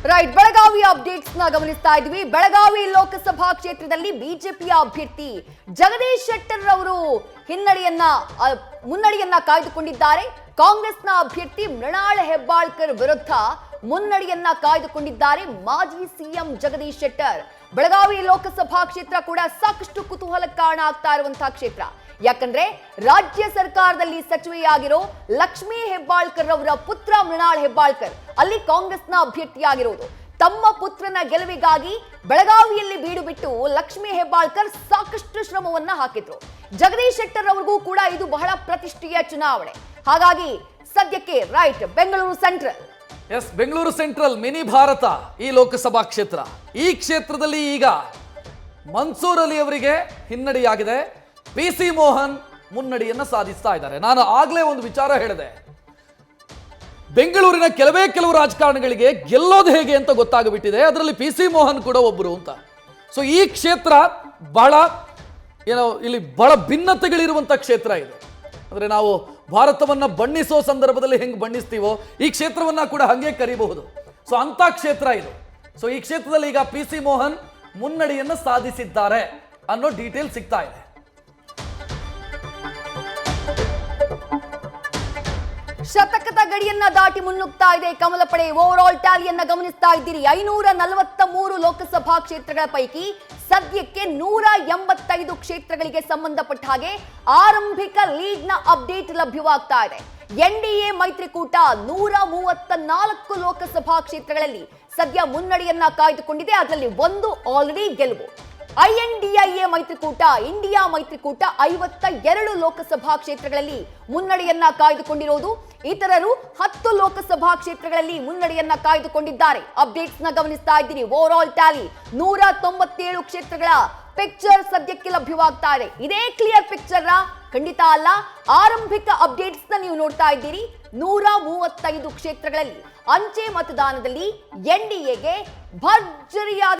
Right, Belagavi updates ನ ಗಮನಿಸ್ತಾ ಇದ್ವಿ. ಬೆಳಗಾವಿ ಲೋಕಸಭಾ ಕ್ಷೇತ್ರದಲ್ಲಿ ಬಿಜೆಪಿಯ ಅಭ್ಯರ್ಥಿ ಜಗದೀಶ್ ಶೆಟ್ಟರ್ ಅವರು ಮುನ್ನಡೆಯನ್ನ ಕಾಯ್ದುಕೊಂಡಿದ್ದಾರೆ. ಕಾಂಗ್ರೆಸ್ನ ಅಭ್ಯರ್ಥಿ ಮೃಣಾಲ್ ಹೆಬ್ಬಾಳ್ಕರ್ ವಿರುದ್ಧ ಮುನ್ನಡೆಯನ್ನ ಕಾಯ್ದುಕೊಂಡಿದ್ದಾರೆ ಮಾಜಿ ಸಿಎಂ ಜಗದೀಶ್ ಶೆಟ್ಟರ್. ಬೆಳಗಾವಿ ಲೋಕಸಭಾ ಕ್ಷೇತ್ರ ಕೂಡ ಸಾಕಷ್ಟು ಕುತೂಹಲಕ್ಕೆ ಕಾರಣ ಆಗ್ತಾ ಇರುವಂತಹ ಕ್ಷೇತ್ರ. ಯಾಕಂದ್ರೆ ರಾಜ್ಯ ಸರ್ಕಾರದಲ್ಲಿ ಸಚಿವೆಯಾಗಿರೋ ಲಕ್ಷ್ಮೀ ಹೆಬ್ಬಾಳ್ಕರ್ ಅವರ ಪುತ್ರ ಮೃಣಾಲ್ ಹೆಬ್ಬಾಳ್ಕರ್ ಅಲ್ಲಿ ಕಾಂಗ್ರೆಸ್ನ ಅಭ್ಯರ್ಥಿಯಾಗಿರೋದು. ತಮ್ಮ ಪುತ್ರನ ಗೆಲುವಿಗಾಗಿ ಬೆಳಗಾವಿಯಲ್ಲಿ ಬೀಡು ಬಿಟ್ಟು ಲಕ್ಷ್ಮೀ ಹೆಬ್ಬಾಳ್ಕರ್ ಸಾಕಷ್ಟು ಶ್ರಮವನ್ನ ಹಾಕಿದ್ರು. ಜಗದೀಶ್ ಶೆಟ್ಟರ್ ಅವರಿಗೂ ಕೂಡ ಇದು ಬಹಳ ಪ್ರತಿಷ್ಠೆಯ ಚುನಾವಣೆ. ಹಾಗಾಗಿ ಸದ್ಯಕ್ಕೆ right, Bengaluru central mini Bharat ಈ ಲೋಕಸಭಾ ಕ್ಷೇತ್ರ. ಈ ಕ್ಷೇತ್ರದಲ್ಲಿ ಈಗ ಮನ್ಸೂರ್ ಅಲಿ ಅವರಿಗೆ ಹಿನ್ನಡೆಯಾಗಿದೆ. PC ಮೋಹನ್ ಮುನ್ನಡೆಯನ್ನ ಸಾಧಿಸ್ತಾ ಇದ್ದಾರೆ. ನಾನು ಆಗ್ಲೇ ಒಂದು ವಿಚಾರ ಹೇಳಿದೆ, ಬೆಂಗಳೂರಿನ ಕೆಲವು ರಾಜಕಾರಣಿಗಳಿಗೆ ಗೆಲ್ಲೋದು ಹೇಗೆ ಅಂತ ಗೊತ್ತಾಗ್ಬಿಟ್ಟಿದೆ. ಅದರಲ್ಲಿ PC ಮೋಹನ್ ಕೂಡ ಒಬ್ಬರು ಅಂತ. ಸೊ ಈ ಕ್ಷೇತ್ರ ಇಲ್ಲಿ ಬಹಳ ಭಿನ್ನತೆಗಳಿರುವಂತ ಕ್ಷೇತ್ರ ಇದು. ಅಂದ್ರೆ ನಾವು ಭಾರತವನ್ನ ಬಣ್ಣಿಸೋ ಸಂದರ್ಭದಲ್ಲಿ ಹೆಂಗೆ ಬಣ್ಣಿಸ್ತೀವೋ ಈ ಕ್ಷೇತ್ರವನ್ನ ಕೂಡ ಹಂಗೆ ಕರಿಬಹುದು. ಸೊ ಅಂತ ಕ್ಷೇತ್ರ ಇದು. ಸೊ ಈ ಕ್ಷೇತ್ರದಲ್ಲಿ ಈಗ PC ಮೋಹನ್ ಮುನ್ನಡೆಯನ್ನ ಸಾಧಿಸಿದ್ದಾರೆ ಅನ್ನೋ ಡೀಟೇಲ್ ಸಿಗ್ತಾ ಇದೆ. ಶತಕದ ಗಡಿಯನ್ನ ದಾಟಿ ಮುನ್ನುಗ್ತಾ ಇದೆ ಕಮಲ ಪಡೆ. ಓವರ್ ಆಲ್ ಟ್ಯಾಲಿಯನ್ನ ಗಮನಿಸ್ತಾ ಇದ್ದೀರಿ. 543 ಲೋಕಸಭಾ ಕ್ಷೇತ್ರಗಳ ಪೈಕಿ ಸದ್ಯಕ್ಕೆ 185 ಕ್ಷೇತ್ರಗಳಿಗೆ ಸಂಬಂಧಪಟ್ಟ ಹಾಗೆ ಆರಂಭಿಕ ಲೀಡ್ ನ ಅಪ್ಡೇಟ್ ಲಭ್ಯವಾಗ್ತಾ ಇದೆ. NDA ಮೈತ್ರಿಕೂಟ 134 ಲೋಕಸಭಾ ಕ್ಷೇತ್ರಗಳಲ್ಲಿ ಸದ್ಯ ಮುನ್ನಡೆಯನ್ನ ಕಾಯ್ದುಕೊಂಡಿದೆ. ಅದರಲ್ಲಿ ಒಂದು ಆಲ್ರೆಡಿ ಗೆಲುವು. INDIA ಮೈತ್ರಿಕೂಟ, ಇಂಡಿಯಾ ಮೈತ್ರಿಕೂಟ 52 ಲೋಕಸಭಾ ಕ್ಷೇತ್ರಗಳಲ್ಲಿ ಮುನ್ನಡೆಯನ್ನ ಕಾಯ್ದುಕೊಂಡಿರೋದು. ಇತರರು 10 ಲೋಕಸಭಾ ಕ್ಷೇತ್ರಗಳಲ್ಲಿ ಮುನ್ನಡೆಯನ್ನ ಕಾಯ್ದುಕೊಂಡಿದ್ದಾರೆ. ಅಪ್ಡೇಟ್ಸ್ ನ ಗಮನಿಸ್ತಾ ಇದ್ದೀರಿ. ಓವರ್ ಆಲ್ ಟ್ಯಾಲಿ 197 ಕ್ಷೇತ್ರಗಳ ಪಿಕ್ಚರ್ ಸದ್ಯಕ್ಕೆ ಲಭ್ಯವಾಗ್ತಾ ಇದೆ. ಇದೇ ಕ್ಲಿಯರ್ ಪಿಕ್ಚರ್ ಖಂಡಿತ ಅಲ್ಲ. ಆರಂಭಿಕ ಅಪ್ಡೇಟ್ಸ್ ನ ನೀವು ನೋಡ್ತಾ ಇದ್ದೀರಿ. 135 ಕ್ಷೇತ್ರಗಳಲ್ಲಿ ಅಂಚೆ ಮತದಾನದಲ್ಲಿ NDAಗೆ ಭರ್ಜರಿಯಾದ